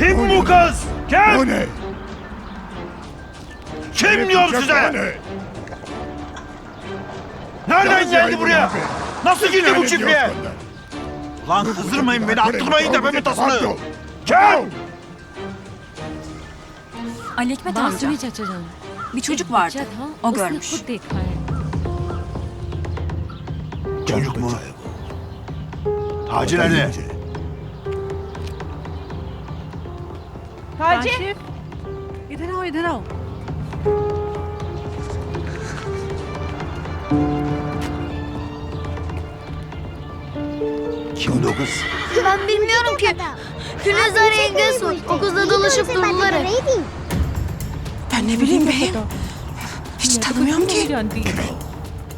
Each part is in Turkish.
Kim bu kız? Kim? O ne? Kim diyorum size? Nereden geldi buraya? Nasıl girdi bu çiftliğe? Lan kızdırmayın beni, attırmayın tepemin tasını. Kim? Ali Hikmet amca. Bir çocuk vardı. O görmüş. Çocuk mu? Taci nerede? Taci. इधर आओ इधर आओ. Kimdi o kız? Ben bilmiyorum ki. Gülizar yengesi var. O kızla dolaşıp durdular hep. Ben ne bileyim beyim. Hiç tanımıyorum ki.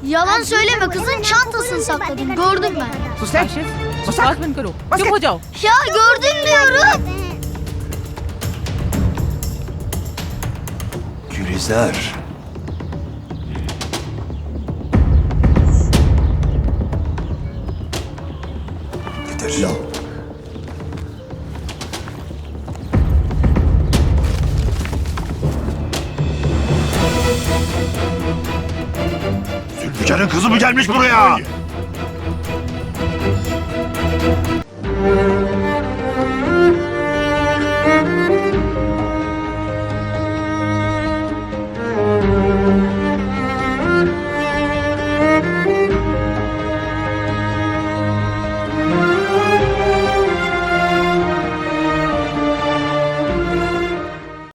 Yalan söyleme, kızın çantasını sakladım. Gördüm ben. Kashif बकवास बंद करो. चुप हो जाओ. Ya gördüm diyorum. Gülizar. Yeter. Ya. Zülfikar'ın kızı mı gelmiş buraya?